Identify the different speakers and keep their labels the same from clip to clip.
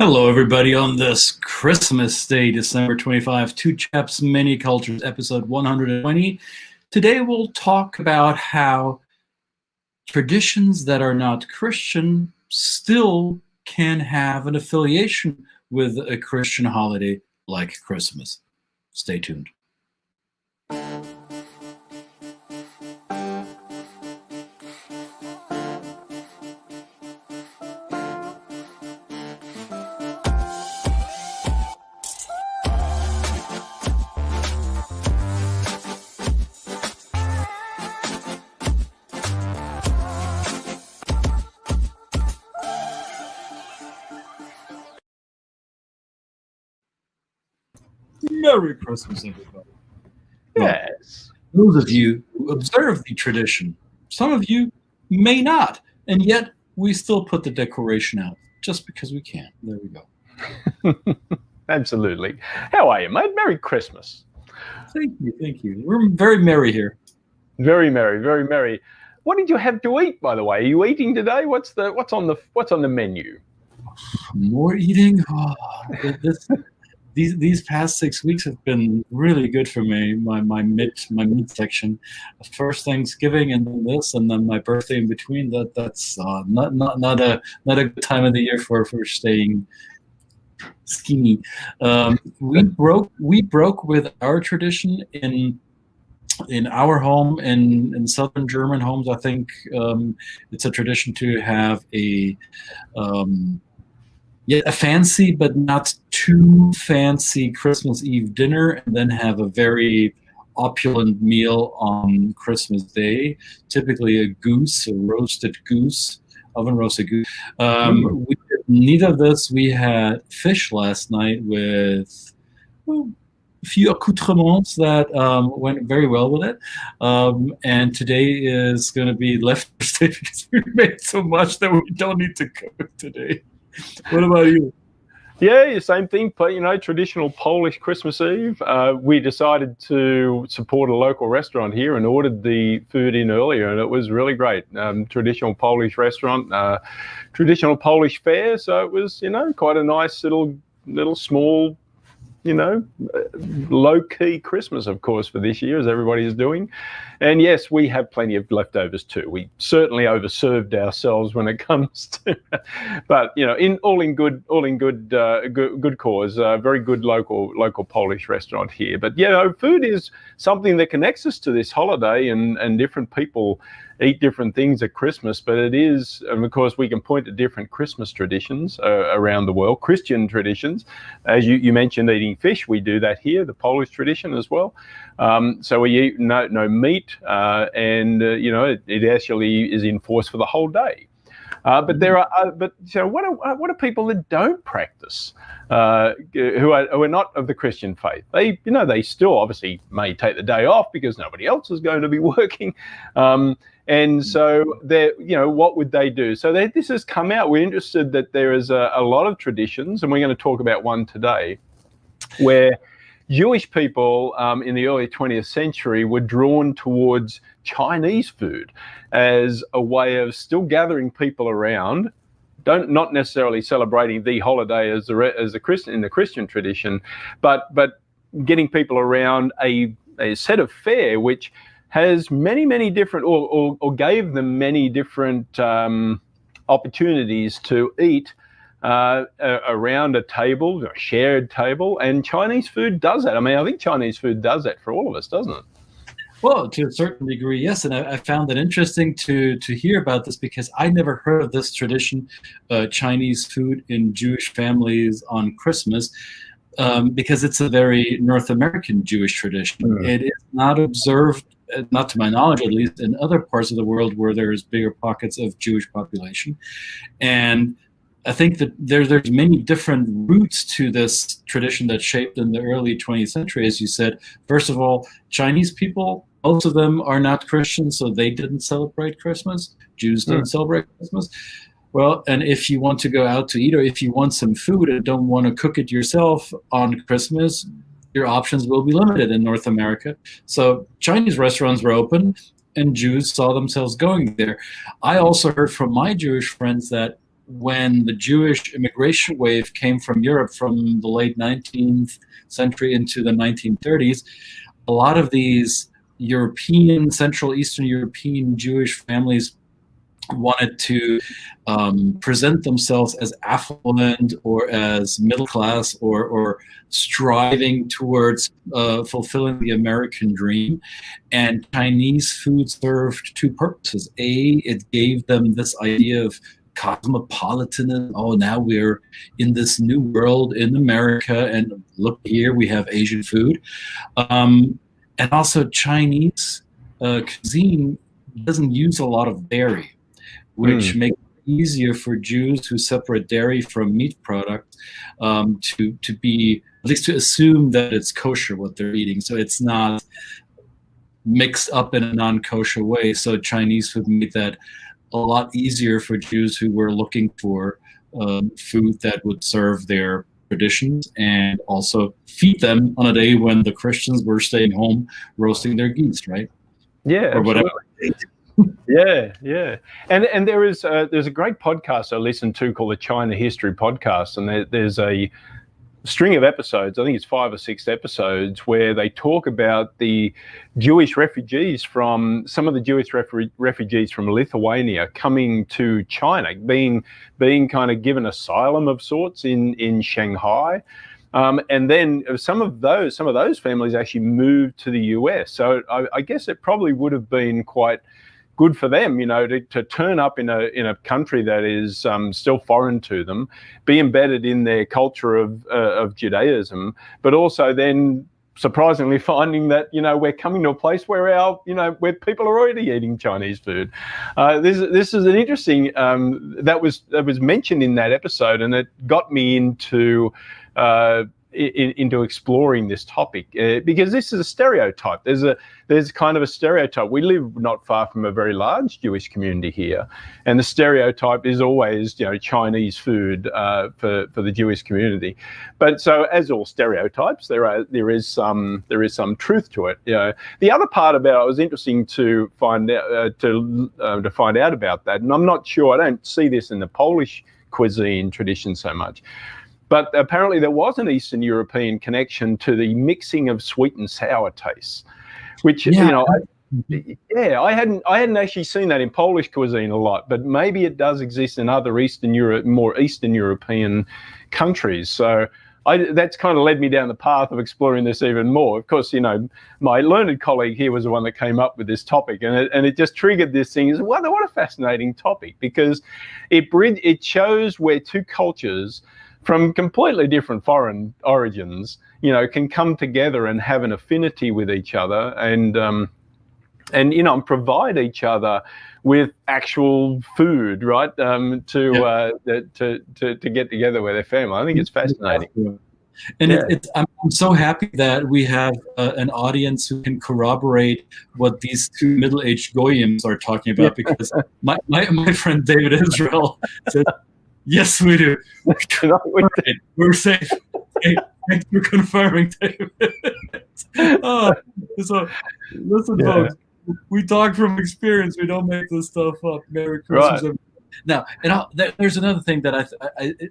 Speaker 1: Hello, everybody, on this Christmas Day, December 25, Two Chaps, Many Cultures, episode 120. Today we'll talk about how traditions that are not Christian still can have an affiliation with a Christian holiday like Christmas. Stay tuned. Merry Christmas, everybody.
Speaker 2: Yes.
Speaker 1: Those of you who observe the tradition, some of you may not, and yet we still put the decoration out just because we can. There we go.
Speaker 2: Absolutely. How are you, mate? Merry Christmas.
Speaker 1: Thank you, thank you. We're very merry here.
Speaker 2: Very merry, very merry. What did you have to eat, by the way? Are you eating today? What's on the menu?
Speaker 1: More eating. Oh, these past 6 weeks have been really good for me. My meat section, first Thanksgiving and then this, and then my birthday in between. That's not a good time of the year for staying skinny. We broke with our tradition in our home in southern German homes. I think it's a tradition to have a fancy but not too fancy Christmas Eve dinner, and then have a very opulent meal on Christmas Day. Typically a goose, a roasted goose, oven roasted goose. We did neither of this. We had fish last night with a few accoutrements that went very well with it. And today is going to be leftovers because we made so much that we don't need to cook today. What about you?
Speaker 2: Yeah, same thing. But traditional Polish Christmas Eve. We decided to support a local restaurant here and ordered the food in earlier, and it was really great. Traditional Polish restaurant, traditional Polish fare. So it was, quite a nice little small, low-key Christmas, of course, for this year, as everybody is doing. And yes, we have plenty of leftovers too. We certainly overserved ourselves when it comes to, but in good cause. Very good local Polish restaurant here. But food is something that connects us to this holiday, and different people eat different things at Christmas, but it is, and of course, we can point to different Christmas traditions around the world, Christian traditions. As you mentioned, eating fish, we do that here, the Polish tradition as well. So we eat no meat, and it actually is enforced for the whole day. But there are, what are people that don't practice, who are not of the Christian faith? They still obviously may take the day off because nobody else is going to be working. And so what would they do? So this has come out. We're interested that there is a lot of traditions, and we're going to talk about one today, where Jewish people in the early 20th century were drawn towards Chinese food as a way of still gathering people around, not necessarily celebrating the holiday as a Christian in the Christian tradition, but getting people around a set of fare which has many different, or gave them many different opportunities to eat around a table, a shared table, and Chinese food does that. I mean, I think Chinese food does that for all of us, doesn't it?
Speaker 1: Well, to a certain degree, yes, and I found it interesting to hear about this because I never heard of this tradition, Chinese food in Jewish families on Christmas, because it's a very North American Jewish tradition. It is not observed, not to my knowledge at least, in other parts of the world where there's bigger pockets of Jewish population. And I think that there's many different roots to this tradition that shaped in the early 20th century, as you said. First of all, Chinese people, most of them are not Christians, so they didn't celebrate Christmas. Jews didn't celebrate Christmas. Well, and if you want to go out to eat, or if you want some food and don't want to cook it yourself on Christmas, your options will be limited in North America. So Chinese restaurants were open, and Jews saw themselves going there. I also heard from my Jewish friends that when the Jewish immigration wave came from Europe from the late 19th century into the 1930s, a lot of these European, Central Eastern European Jewish families wanted to present themselves as affluent or as middle class or striving towards fulfilling the American dream. And Chinese food served two purposes. A, it gave them this idea of cosmopolitan. Oh, now we're in this new world in America, and look here, we have Asian food. And also Chinese cuisine doesn't use a lot of dairy, which makes it easier for Jews who separate dairy from meat products to be, at least to assume that it's kosher what they're eating. So it's not mixed up in a non-kosher way. So Chinese food made that a lot easier for Jews who were looking for food that would serve their traditions and also feed them on a day when the Christians were staying home roasting their geese, right?
Speaker 2: Yeah,
Speaker 1: or whatever.
Speaker 2: Yeah. And there's a great podcast I listen to called the China History Podcast, and there's a string of episodes, I think it's 5 or 6 episodes, where they talk about the Jewish refugees from, some of the Jewish refugees from Lithuania coming to China, being kind of given asylum of sorts in Shanghai. And then some of those families actually moved to the US. So I guess it probably would have been quite good for them, to turn up in a country that is still foreign to them, be embedded in their culture of Judaism, but also then surprisingly finding that we're coming to a place where where people are already eating Chinese food. This is an interesting that was mentioned in that episode, and it got me into exploring this topic because this is a stereotype. There's kind of a stereotype. We live not far from a very large Jewish community here, and the stereotype is always Chinese food for the Jewish community. But so, as all stereotypes, there is some truth to it. The other part about it was interesting to find out to find out about that, and I'm not sure. I don't see this in the Polish cuisine tradition so much. But apparently there was an Eastern European connection to the mixing of sweet and sour tastes, which I hadn't actually seen that in Polish cuisine a lot, but maybe it does exist in other more Eastern European countries. So that's kind of led me down the path of exploring this even more. Of course, my learned colleague here was the one that came up with this topic, and it just triggered this thing. What a fascinating topic, because it shows where two cultures from completely different foreign origins, can come together and have an affinity with each other, and provide each other with actual food, right? To get together with their family. I think it's fascinating.
Speaker 1: And I'm so happy that we have an audience who can corroborate what these two middle-aged goyims are talking about, because my friend David Israel said, yes, we do. We're safe. Hey, thanks for confirming, David. So, listen, folks. We talk from experience. We don't make this stuff up. Merry Christmas. Right. Now, there's another thing that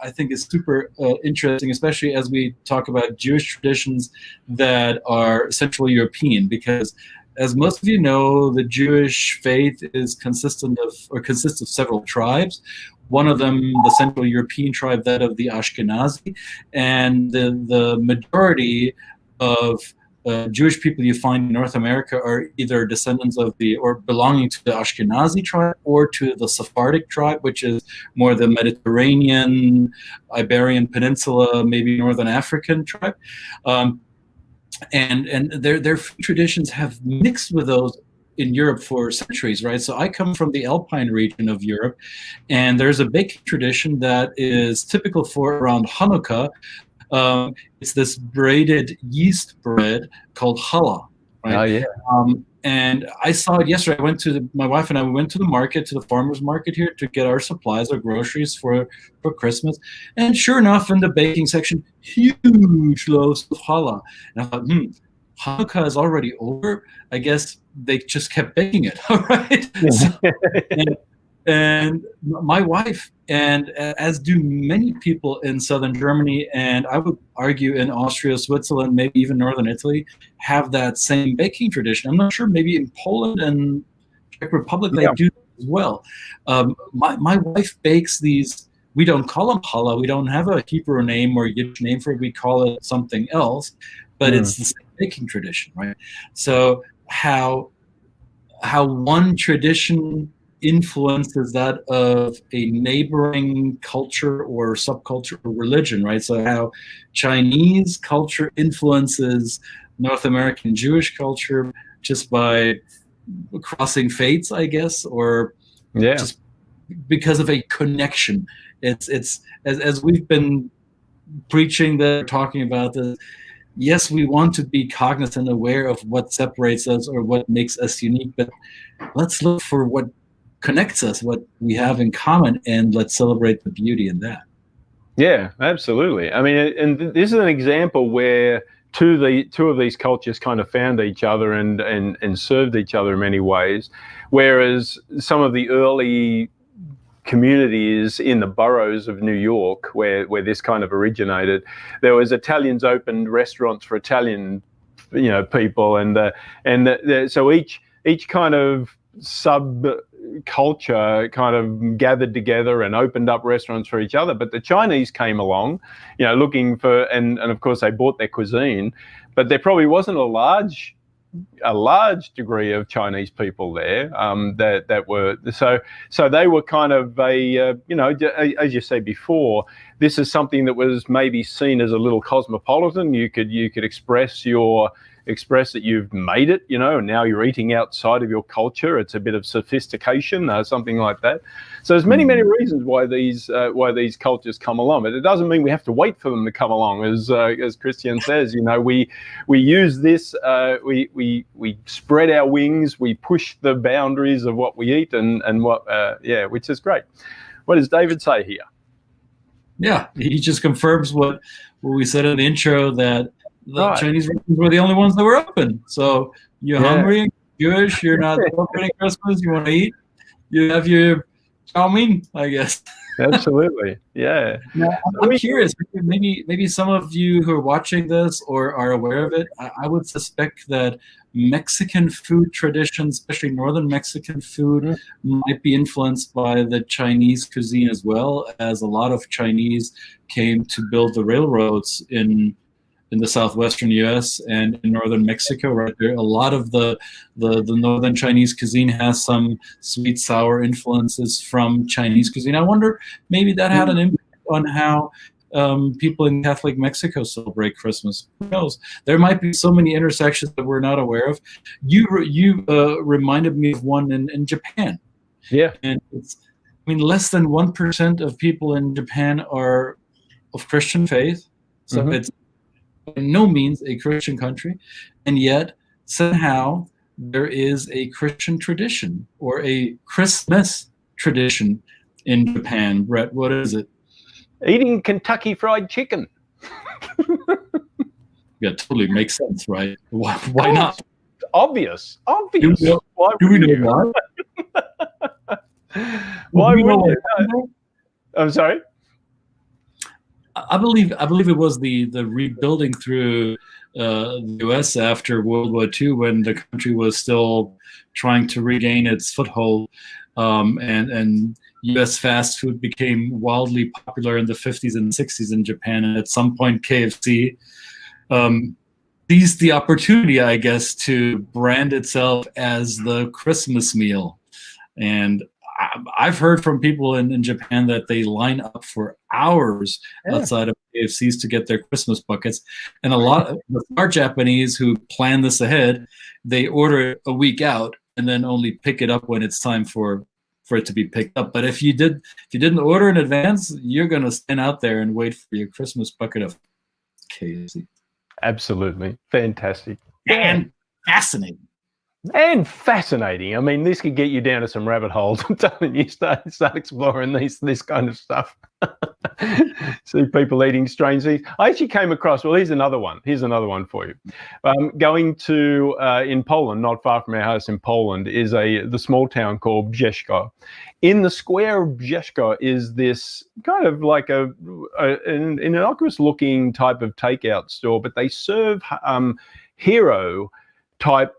Speaker 1: I think is super interesting, especially as we talk about Jewish traditions that are Central European, because as most of you know, the Jewish faith consists of several tribes. One of them, the Central European tribe, that of the Ashkenazi, and the majority of Jewish people you find in North America are either descendants of or belonging to the Ashkenazi tribe or to the Sephardic tribe, which is more the Mediterranean, Iberian Peninsula, maybe Northern African tribe. And their food traditions have mixed with those in Europe for centuries, right? So I come from the Alpine region of Europe, and there's a baking tradition that is typical for around Hanukkah. It's this braided yeast bread called challah, right?
Speaker 2: Oh, yeah.
Speaker 1: And I saw it yesterday. My wife and I went to the market, to the farmer's market here, to get our supplies, our groceries for Christmas. And sure enough, in the baking section, huge loaves of challah. And I thought, Hanukkah is already over. I guess they just kept baking it, all right? And my wife, and as do many people in southern Germany, and I would argue in Austria, Switzerland, maybe even northern Italy, have that same baking tradition. I'm not sure, maybe in Poland and Czech Republic they
Speaker 2: Yeah.
Speaker 1: do as well. My wife bakes these. We don't call them challah. We don't have a Hebrew name or Yiddish name for it. We call it something else, but it's the same baking tradition, right? So how one tradition influences that of a neighboring culture or subculture or religion, right? So how Chinese culture influences North American Jewish culture just by crossing fates, I guess, or just because of a connection. It's as we've been preaching, that talking about this. Yes, we want to be cognizant, aware of what separates us or what makes us unique, but let's look for what connects us, what we have in common, and let's celebrate the beauty in that.
Speaker 2: Yeah, absolutely. I mean, and this is an example where two of these cultures kind of found each other and served each other in many ways, whereas some of the early communities in the boroughs of New York where this kind of originated, there was Italians opened restaurants for Italian, people, so each kind of subculture kind of gathered together and opened up restaurants for each other. But the Chinese came along, looking for, and of course they bought their cuisine, but there probably wasn't a large degree of Chinese people there that were so they were kind of a as you say before, this is something that was maybe seen as a little cosmopolitan. You could express that you've made it, and now you're eating outside of your culture. It's a bit of sophistication, something like that. So there's many reasons why these cultures come along, but it doesn't mean we have to wait for them to come along. As Christian says, we use this, we spread our wings, we push the boundaries of what we eat, and what which is great. What does David say here? Yeah,
Speaker 1: he just confirms what we said in the intro, that the Chinese restaurants were the only ones that were open. So you're hungry, Jewish, you're not celebrating Christmas, you want to eat, you have your qiaoming, I guess.
Speaker 2: Absolutely, yeah.
Speaker 1: Now, I'm curious, maybe some of you who are watching this or are aware of it, I would suspect that Mexican food traditions, especially northern Mexican food, might be influenced by the Chinese cuisine, as well, as a lot of Chinese came to build the railroads in the southwestern U.S. and in northern Mexico. Right there, a lot of the northern Chinese cuisine has some sweet sour influences from Chinese cuisine. I wonder, maybe that had an impact on how people in Catholic Mexico celebrate Christmas. Who knows? There might be so many intersections that we're not aware of. You reminded me of one in Japan.
Speaker 2: Yeah,
Speaker 1: and less than 1% of people in Japan are of Christian faith, so it's by no means a Christian country, and yet somehow there is a Christian tradition or a Christmas tradition in Japan. Brett, what is it?
Speaker 2: Eating Kentucky Fried Chicken.
Speaker 1: Yeah, totally makes sense, right? Why not?
Speaker 2: Obvious.
Speaker 1: Do we know why?
Speaker 2: Why would you? I'm sorry?
Speaker 1: I believe it was the rebuilding through the U.S. after World War II, when the country was still trying to regain its foothold, and U.S. fast food became wildly popular in the 50s and 60s in Japan, and at some point KFC seized the opportunity, I guess, to brand itself as the Christmas meal. And I've heard from people in Japan that they line up for hours outside of KFCs to get their Christmas buckets. And a lot of the smart Japanese who plan this ahead, they order a week out and then only pick it up when it's time for it to be picked up. But if you didn't order in advance, you're going to stand out there and wait for your Christmas bucket of KFC.
Speaker 2: Absolutely. Fantastic.
Speaker 1: And fascinating.
Speaker 2: And fascinating. I mean, this could get you down to some rabbit holes. I'm telling you, start exploring this kind of stuff. See people eating strange things. I actually came across. Well, here's another one. Here's another one for you. Going to in Poland, not far from our house in Poland, is the small town called 𝙏𝙬𝙤. In the square of 𝙏𝙬𝙤 is this kind of like an innocuous-looking type of takeout store, but they serve hero type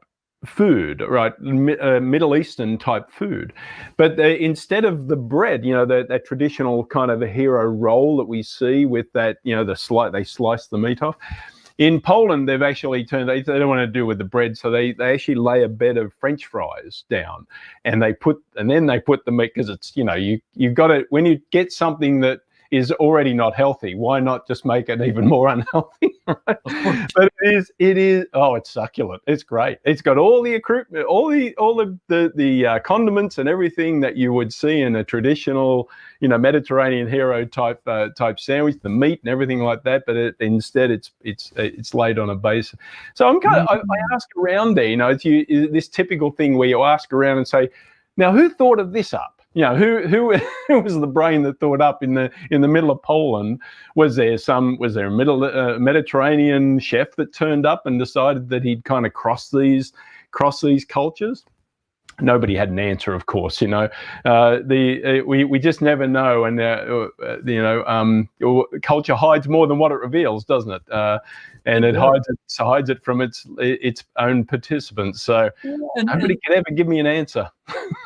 Speaker 2: food, right? Middle Eastern type food, but instead of the bread, you know, that traditional kind of a hero roll that we see with that, you know, they slice the meat off. In Poland, they've actually turned, they don't want to do with the bread, so they actually lay a bed of French fries down, and then they put the meat, because it's, you know, you've got to, when you get something that is already not healthy, why not just make it even more unhealthy? Right? But it is. Oh, it's succulent. It's great. It's got all the accoutrement, all the condiments and everything that you would see in a traditional, you know, Mediterranean hero type sandwich. The meat and everything like that. But instead, it's laid on a base. So I'm kind of. I ask around there. You know, it's this typical thing where you ask around and say, now, who thought of this up? You know, who was the brain that thought up in the middle of Poland? Was there a middle Mediterranean chef that turned up and decided that he'd kind of cross these cultures? Nobody had an answer, of course. You know, we just never know, and you know, culture hides more than what it reveals, doesn't it? And it hides it from its own participants. So nobody can ever give me an answer.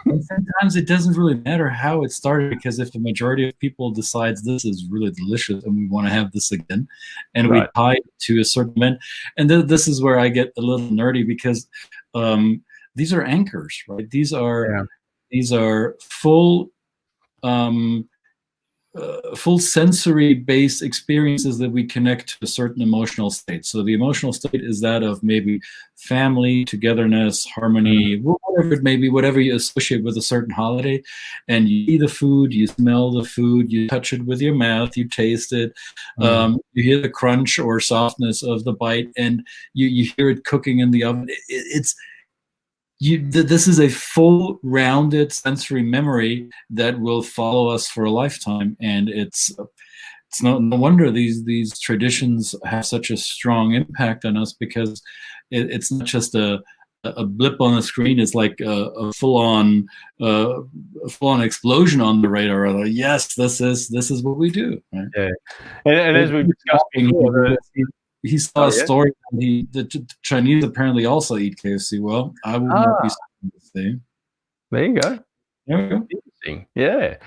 Speaker 1: And sometimes it doesn't really matter how it started, because if the majority of people decides this is really delicious and we want to have this again, and we tie it to a certain event, and then this is where I get a little nerdy, because these are anchors, right? These are full full sensory-based experiences that we connect to a certain emotional state. So the emotional state is that of maybe family, togetherness, harmony, whatever it may be, whatever you associate with a certain holiday. And you see the food, you smell the food, you touch it with your mouth, you taste it, you hear the crunch or softness of the bite, and you hear it cooking in the oven. This is a full rounded sensory memory that will follow us for a lifetime, and it's no wonder these traditions have such a strong impact on us, because it's not just a blip on the screen. It's like a full-on explosion on the radar. Like, yes, this is what we do. Right?
Speaker 2: Yeah, and as we've discussed before,
Speaker 1: he saw a story that the Chinese apparently also eat KFC. Well, I would not be surprised to say.
Speaker 2: There you go.
Speaker 1: There we go.
Speaker 2: Interesting. Yeah.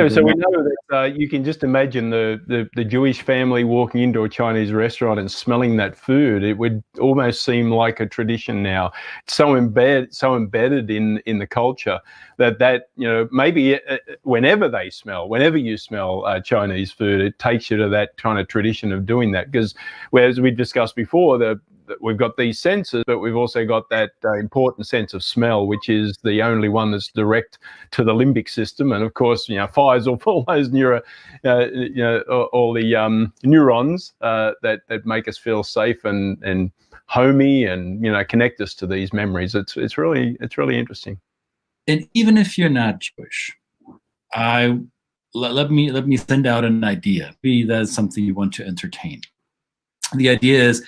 Speaker 2: So we know that you can just imagine the Jewish family walking into a Chinese restaurant and smelling that food. It would almost seem like a tradition now. It's so embedded in the culture that you know, maybe whenever you smell Chinese food, it takes you to that kind of tradition of doing that. Because whereas we discussed before, we've got these senses, but we've also got that important sense of smell, which is the only one that's direct to the limbic system. And of course, you know, fires all those all the neurons that make us feel safe and homey, and, you know, connect us to these memories. It's really interesting.
Speaker 1: And even if you're not Jewish, let me send out an idea. Maybe that's something you want to entertain. The idea is,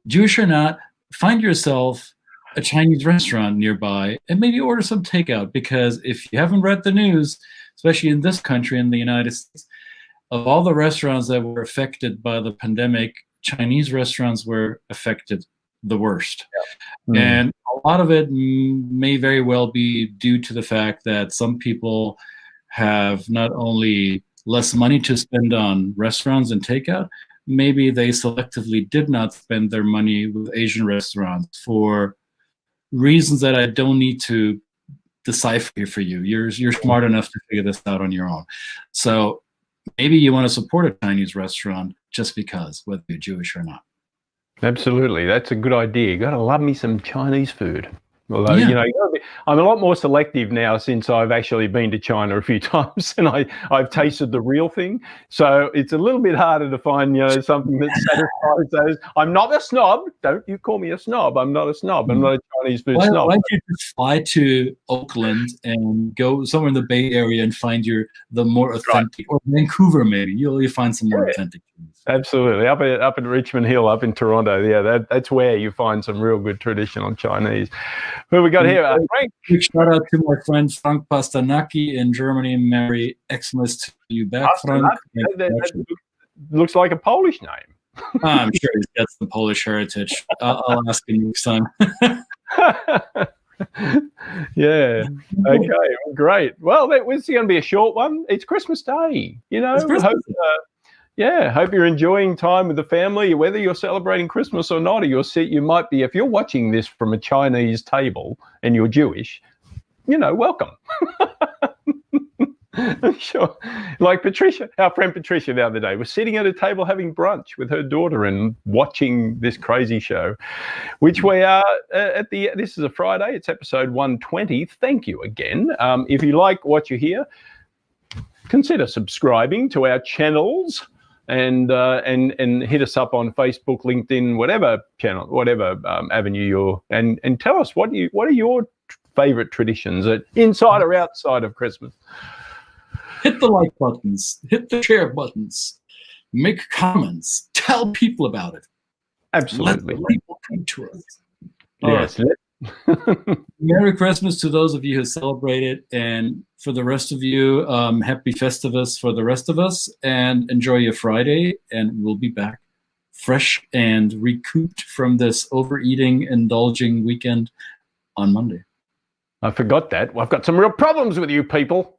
Speaker 1: Jewish or not, find yourself a Chinese restaurant nearby and maybe order some takeout, because if you haven't read the news, especially in this country, in the United States, of all the restaurants that were affected by the pandemic, Chinese restaurants were affected the worst. Yeah. And a lot of it may very well be due to the fact that some people have not only less money to spend on restaurants and takeout, maybe they selectively did not spend their money with Asian restaurants for reasons that I don't need to decipher for you. You're smart enough to figure this out on your own. So maybe you want to support a Chinese restaurant just because, whether you're Jewish or not.
Speaker 2: Absolutely. That's a good idea. You got to love me some Chinese food. Although, you know, I'm a lot more selective now since I've actually been to China a few times and I've tasted the real thing. So it's a little bit harder to find, you know, something that satisfies those. I'm not a snob. Don't you call me a snob. I'm not a snob. I'm not a Chinese food snob.
Speaker 1: Why don't you just fly to Oakland and go somewhere in the Bay Area and find the more authentic, or Vancouver maybe. You'll find some more authentic things.
Speaker 2: Absolutely. Up at Richmond Hill, up in Toronto. Yeah, that's where you find some real good traditional Chinese. Who we got here? Frank.
Speaker 1: Big shout out to my friend Frank Pastanaki in Germany. Merry Xmas to you back, Frank.
Speaker 2: That looks like a Polish name.
Speaker 1: I'm sure he's got some Polish heritage. I'll ask him next time.
Speaker 2: Yeah. Okay. Well, great. Well, that was going to be a short one. It's Christmas Day. You know, hope you're enjoying time with the family, whether you're celebrating Christmas or not. Or you might be, if you're watching this from a Chinese table and you're Jewish, you know, welcome. I'm sure. Like Patricia, our friend Patricia the other day was sitting at a table having brunch with her daughter and watching this crazy show, which we are this is a Friday. It's episode 120. Thank you again. If you like what you hear, consider subscribing to our channels and hit us up on Facebook, LinkedIn, whatever channel, whatever avenue you're, and tell us what are your favorite traditions inside or outside of Christmas.
Speaker 1: Hit the like buttons, hit the share buttons, make comments, tell people about it.
Speaker 2: Absolutely.
Speaker 1: Let people come to us.
Speaker 2: Yes.
Speaker 1: Merry Christmas to those of you who celebrate it, and for the rest of you, happy Festivus for the rest of us, and enjoy your Friday, and we'll be back fresh and recouped from this overeating, indulging weekend on Monday.
Speaker 2: I forgot that. I've got some real problems with you people.